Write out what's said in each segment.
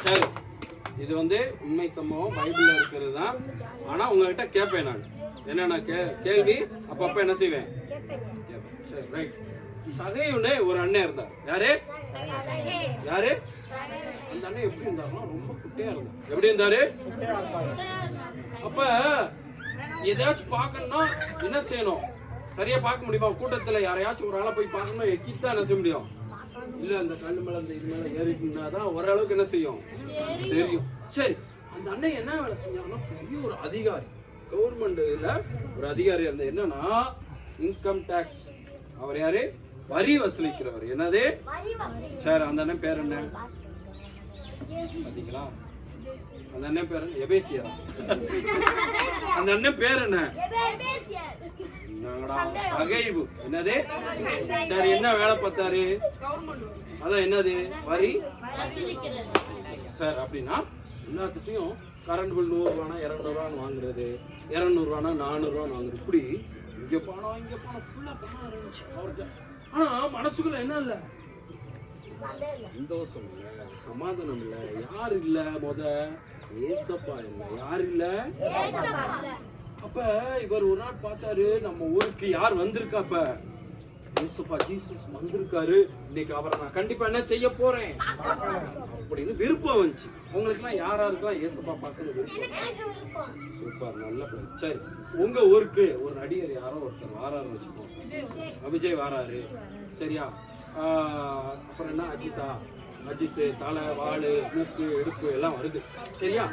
சரி, இது உண்மை சம்பவம், பைபிள்ல இருக்கிறது தான். ஆனா உங்ககிட்ட கேட்பேன் நான், என்னன்னா கேள்வி அப்பப்ப என்ன செய்வேன். சரி, ரைட். சகையுன்னு ஒரு அண்ணன் இருந்தார். யாரு யாரு? அந்த அண்ணன் எப்படி இருந்தாருன்னா ரொம்ப குட்டையா இருந்தார். எப்படி இருந்தாரு? அப்ப எதாச்சும் பார்க்கணும்னா என்ன செய்யணும்? சரியா பார்க்க முடியுமா? கூட்டத்துல யாரையாச்சும் ஒரு ஆளை போய் பார்க்கணும், எக்கித்தான் என்ன செய்ய முடியும்? இல்ல அந்த கண்ணு மேல இந்த இது மேல ஏறிட்டுனாதான் ஓரளவுக்கு என்ன செய்யும், தெரியும். சரி, அந்த அண்ணன் என்ன வேலை செஞ்சாங்கன்னா பெரிய ஒரு அதிகாரி, கவர்மெண்ட்ல ஒரு அதிகாரி இருந்த. என்னன்னா இன்கம் டாக்ஸ். அவர் யாரு? வரி வசூலிக்கிறவர். என்னது? சரி, அந்த அண்ணன் பேர் என்ன பாத்தீங்களா? அந்த அண்ணன் பேர் எபேசியா? அந்த அண்ணன் பேர் என்ன? சகைவு. என்னது? சரி, என்ன வேலை பார்த்தாரு? அதான் என்னது? வரி. சார், அப்படின்னா எல்லாத்துட்டையும் கரண்ட் பில் 100 ரூபானா 200 ரூபான்னு வாங்குறது, 200 ரூபானா 400 ரூபான்னு வாங்குறது. இப்படி இங்க பணம் இங்க பணம் ஃபுல்லா பணம் இருந்துச்சு அவருக்கு. ஆனா மனசுக்குள்ள என்ன இல்ல? சந்தோஷம் இல்ல, சமாதானம் இல்ல. யார் இல்ல? ஏசப்பா இல்ல. யார் இல்ல? அப்ப இவர் ஒரு நாள் பார்த்தாரு, நம்ம ஊருக்கு யார் வந்திருக்கா? அப்ப ஏசப்பா ஜீசஸ் வந்திருக்காரு, இன்னைக்கு அவரை நான் கண்டிப்பா என்ன செய்ய போறேன் அப்படின்னு விருப்பம் வந்துச்சு. உங்களுக்கு எல்லாம் யாராருக்கெல்லாம் ஏசப்பா பார்க்கணும் விருப்பம்? சூப்பர், நல்ல பிள்ளை. சரி, உங்க ஊருக்கு ஒரு நடிகர் யாரோ ஒருத்தர் வாராரு வச்சுக்கோங்க. விஜய் வாராரு, சரியா? அப்புறம் என்ன, அஜித் தலை வாழு மூக்கு எடுப்பு எல்லாம் வருது, சரியா?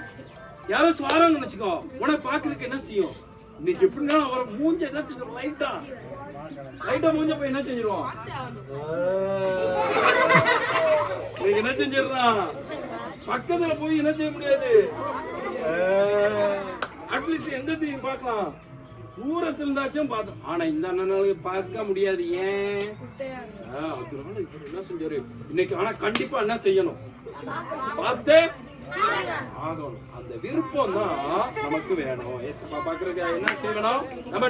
யாராச்சும் வாராங்கன்னு வச்சுக்கோ, உனக்கு பாக்குறதுக்கு என்ன செய்யும்? இன்னைக்கு எப்படின்னா அவரை மூஞ்ச என்ன செஞ்சிடும், லைட்டா மூஞ்ச போய் என்ன செஞ்சிருவோம், என்ன செஞ்சிடறான், பக்கத்துல போய் என்ன செய்ய முடியாது. அட்லீஸ்ட் எங்க தெரியும் பார்க்கலாம், தூரத்துல இருந்தாச்சும் பார்த்தோம். ஆனா இந்த அண்ணனால பார்க்க முடியாது. ஏன்? அதனால இவர் என்ன செஞ்சாரு இன்னைக்கு. ஆனா கண்டிப்பா என்ன செய்யணும், பார்த்தே ஆகணும். அந்த விருப்பம் தான் நமக்கு வேணும். ஏசப்பா பாக்குறதுக்கு என்ன செய்யணும்? நம்ம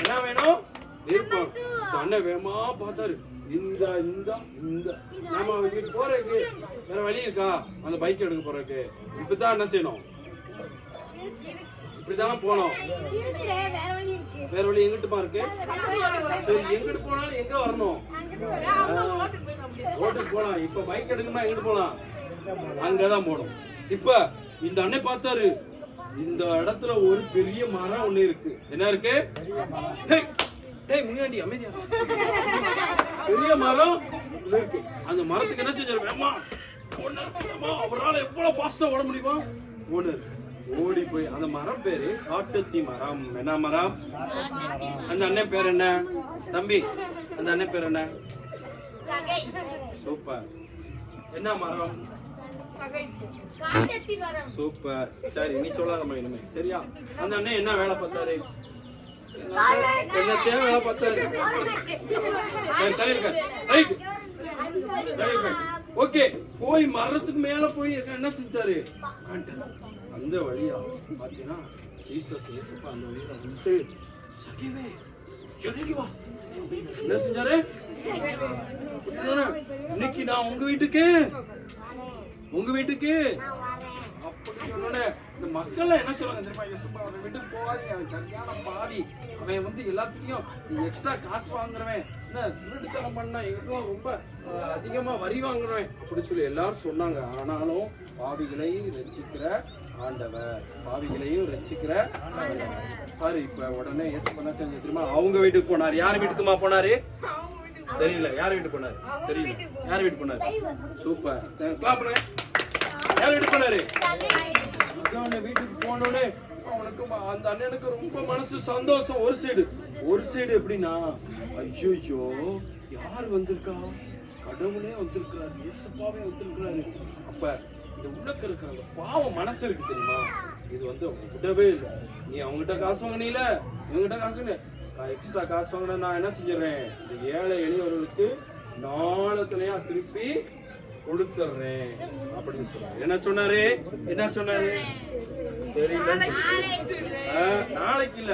என்ன வேணும்? விருப்பம். அண்ணன் வேமா பார்த்தாரு, இந்த இந்த இந்த நாம வீட்டுக்கு போறதுக்கு வேற வழி இருக்கா? அந்த பைக் எடுக்க போறதுக்கு இப்பதான் என்ன செய்யணும், இப்படிதான் போனோம். வேற வழி எங்கிட்டுமா இருக்கு? சரி, எங்கிட்டு போனாலும் எங்க வரணும்? ரோட்டுக்கு போலாம். இப்ப பைக் எடுக்கணும்னா எங்கிட்டு போலாம்? அங்கதான் போனோம். இப்ப இந்த அண்ணன் பார்த்தாரு, இந்த இடத்துல ஒரு பெரிய மரம் ஒண்ணு இருக்கு. என்ன இருக்கு? முன்னாடி அமைதியா, பெரிய மரம் இருக்கு. அந்த மரத்துக்கு என்ன செஞ்சாரு? வேமா அவரால் எவ்வளவு பாஸ்டா ஓட முடியுமா? ஓடி போய் அந்த மரம் பேரு காட்டுத்தி மரம். என்ன மரம்? அந்த அண்ணன் பேர் என்ன தம்பி? அந்த அண்ணன் பேர் என்ன? சூப்பர். என்ன மரம்? சூப்பர். சரி, நீ சொல்லாதம்மா இனிமே, சரியா? அந்த அண்ணன் என்ன வேலை பார்த்தாரு? என்னத்தையும் வேலை பார்த்தாரு. ஓகே, போய் மரத்துக்கு மேல போய் என்ன செஞ்சாரு? அந்த வழியா பாத்தீங்கன்னா ஜீசஸ் ஏசப்பா அந்த வழியில வந்து சகிவே இறங்கி வா என்ன செஞ்சாரு? இன்னைக்கு நான் உங்க வீட்டுக்கு அப்படி சொன்னோட இந்த மக்கள் என்ன சொல்றாங்க தெரியுமா? ஏசப்பா அவன் வீட்டுக்கு போகாதீங்க, அவன் சரியான பாவி, அவன் எல்லாத்துலயும் எக்ஸ்ட்ரா காசு வாங்குறவன், என்ன திருட்டுத்தனம் பண்ணா, எங்களுக்கு ரொம்ப அதிகமா வரி வாங்குறவன் அப்படி சொல்லி எல்லாரும் சொன்னாங்க. ஆனாலும் பாவிகளை ரட்சிக்கிற ஆண்டவர், பாவிகளையும் ரட்சிக்கிற பாரு. இப்ப உடனே ஏசப்பா என்ன செஞ்சு தெரியுமா? அவங்க வீட்டுக்கு போனாரு. யார் வீட்டுக்குமா போனாரு? தெரியல. யார் வீட்டுக்கு போனாரு? தெரியல. யார் வீட்டுக்கு போனாரு? சூப்பர், கிளாப் பண்ணுங்க. யார் வீட்டுக்கு போனாரு? வீட்டுக்கு போனோடனே அவனுக்கு அந்த அண்ணனுக்கு ரொம்ப மனசு சந்தோஷம். ஒரு சைடு எப்படின்னா, ஐயோ யார் வந்திருக்கா? கடவுளே வந்திருக்கிறாரு, இயேசுப்பாவே வந்திருக்கிறாரு. அப்ப இந்த உள்ளக்க இருக்கிற அந்த பாவம் மனசு இருக்கு தெரியுமா, இது விடவே இல்லை. நீ அவங்ககிட்ட காசு வாங்கினீல, இவங்ககிட்ட காசு எக்ஸ்ட்ரா காசு வாங்கின, நான் என்ன செஞ்சிடறேன், இந்த ஏழை எளியவர்களுக்கு நாளத்துலயா திருப்பி கொடுத்துறேன் அப்படின்னு சொன்னாரு. என்ன சொன்னாரு? தெரியல. நாளைக்கு இல்ல,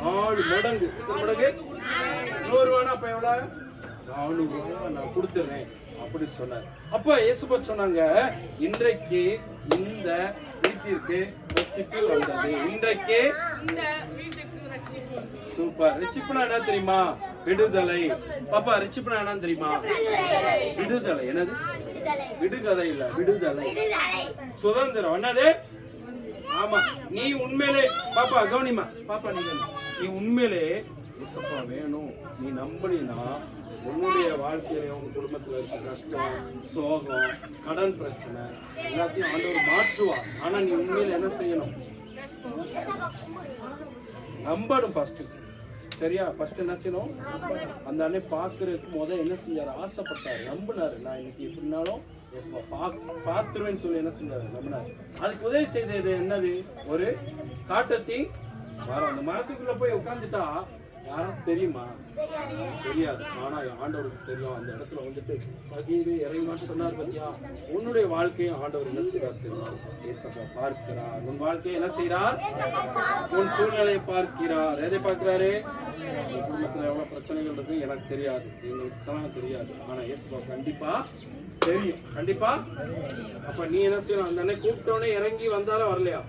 4 மடங்கு. 100 ரூபானா அப்ப எவ்வளவு? 400 ரூபாய் நான் கொடுத்துறேன் அப்படி சொன்னார். அப்ப இயேசுபா சொன்னாங்க, இன்றைக்கு இந்த வீட்டிற்கு ரட்சிப்பு வந்தது. இன்றைக்கு சூப்பர். ரட்சிப்புனா என்ன தெரியுமா? விடுதலை. பாப்பா, ரட்சிப்புனா என்ன தெரியுமா? விடுதலை. என்னது? விடுகதை இல்ல, விடுதலை, சுதந்திரம். என்னது? ஆமா. நீ உண்மையிலே பாப்பா கவனிமா, பாப்பா நீ உண்மையிலே இயேசுப்பா வேணும் நீ நம்பினா உன்னுடைய வாழ்க்கையில உங்க குடும்பத்துல இருக்க கஷ்டம், சோகம், கடன் பிரச்சனை எல்லாத்தையும் ஆண்டவர் மாற்றுவார். ஆனா நீ உண்மையில என்ன செய்யணும்? நம்பணும் ஃபர்ஸ்ட். சரியா? ஃபர்ஸ்ட் என்ன செய்யணும்? அந்த அன்னை பாக்குறதுக்கு முதல் என்ன செஞ்சாரு? ஆசைப்பட்டாரு, நம்பினாரு. நான் இன்னைக்கு எப்படினாலும் பார்த்துருவேன்னு சொல்லி என்ன செஞ்சாரு? நம்பினாரு. அதுக்கு உதவி செய்தது என்னது? ஒரு காட்டத்தி மரம். அந்த மரத்துக்குள்ள போய் உட்காந்துட்டா யாரும் தெரியுமா? தெரியாது. ஆனா ஆண்டவருக்கு தெரியும். அந்த இடத்துல வந்துட்டு சகீவே இறைவன் சொன்னார் பத்தியா, உன்னுடைய வாழ்க்கையை ஆண்டவர் என்ன செய்யறார் தெரியுமா? ஏசப்பா பார்க்கிறார். உன் வாழ்க்கையை என்ன செய்யறார்? உன் சூழ்நிலையை பார்க்கிறார். எதை பார்க்கிறாரு? குடும்பத்துல எவ்வளவு பிரச்சனைகள் இருக்கு எனக்கு தெரியாது, எங்களுக்கு தெரியாது. ஆனா ஏசப்பா கண்டிப்பா தெரியும். கண்டிப்பா. அப்ப நீ என்ன செய்யணும்? அந்த அன்னை கூப்பிட்டோடனே இறங்கி வந்தாலும் வரலையா?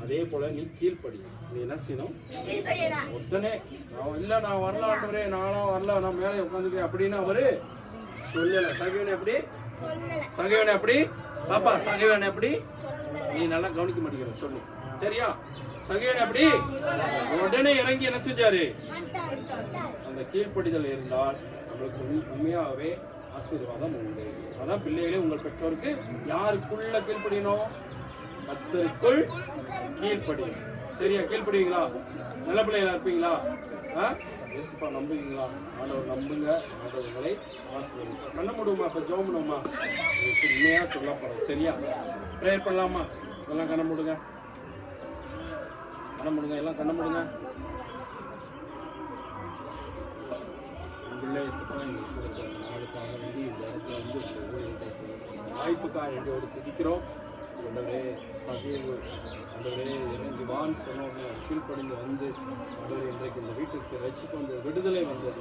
அதே போல நீ கீழ்ப்படி. நீ என்ன செய்யணும்? உடனே நான் வரலான்றே, நானும் வரல, நான் மேலே உட்காந்துக்கிறேன் அப்படின்னு அவரு சொல்லல. சகைவனை எப்படி? சகைவனை எப்படி? பாப்பா சகைவனை எப்படி? நீ நல்லா கவனிக்க மாட்டேங்கிற சொல்லு. சரியா? சகைவனை எப்படி? உடனே இறங்கி என்ன செஞ்சாரு? அந்த கீழ்ப்படிதல் இருந்தால் நம்மளுக்கு உண்மையாவே ஆசீர்வாதம் உண்டு. அதான் பிள்ளைகளே, உங்கள் பெற்றோருக்கு யாருக்குள்ள கீழ்ப்படியணும்? கர்த்தருக்குள் கீழ்ப்படியணும். சரியா? கீழ்ப்படுவீங்களா? நல்ல பிள்ளைகளா இருப்பீங்களா? இயேசுப்பா நம்புவீங்களா? ஆண்டவர் நம்புங்க, ஆண்டவர்களை ஆசீர்வதிப்பார். கண்ண முடியுமா? இப்ப ஜெபம் பண்ணுவோமா? உண்மையா சொல்ல போறோம். சரியா? ப்ரேயர் பண்ணலாமா? எல்லாம் கண்ண மூடுங்க, கண்ண மூடுங்க, எல்லாம் கண்ண மூடுங்க. நாளுக்காக வேண்டி இந்த இடத்துல வந்து வாய்ப்புக்காக வேண்டியோடு துதிக்கிறோம். ஆண்டவரே சகைவு ஆண்டவரே இறங்கி வான் சொன்னோன்னு கீழ்ப்படிந்து வந்து ஆண்டவரே இன்றைக்கு இந்த வீட்டுக்கு ரட்சிப்பு வந்தது, விடுதலை வந்தது.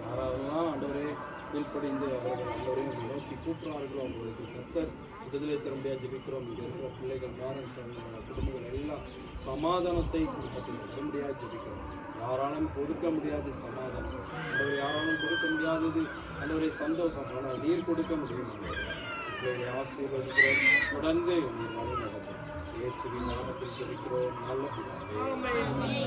யாராவதுலாம் ஆண்டவரே கீழ்ப்படிந்து அவர்கள் ஆண்டவரே நோக்கி கூட்டுறார்களோ அவங்களுக்கு கர்த்தர் விடுதலை தரும்படியாக ஜெபிக்கிறோம். இங்கே இருக்கிற பிள்ளைகள் பேரண்ட்ஸ் குடும்பங்கள் எல்லாம் சமாதானத்தை கொடுப்படியாக ஜெபிக்கிறோம். யாராலும் கொடுக்க முடியாது சமாதானம், ஆண்டவரை யாராலும் கொடுக்க முடியாதது ஆண்டவரே சந்தோஷம். ஆனால் நீர் கொடுக்க முடியும். ஆசீர்வதிக்கிறோம். தொடர்ந்து நீர் வழி நடத்தும். இயேசுவின் நாமத்தில் ஜெபிக்கிறோம் நல்ல பிதாவே.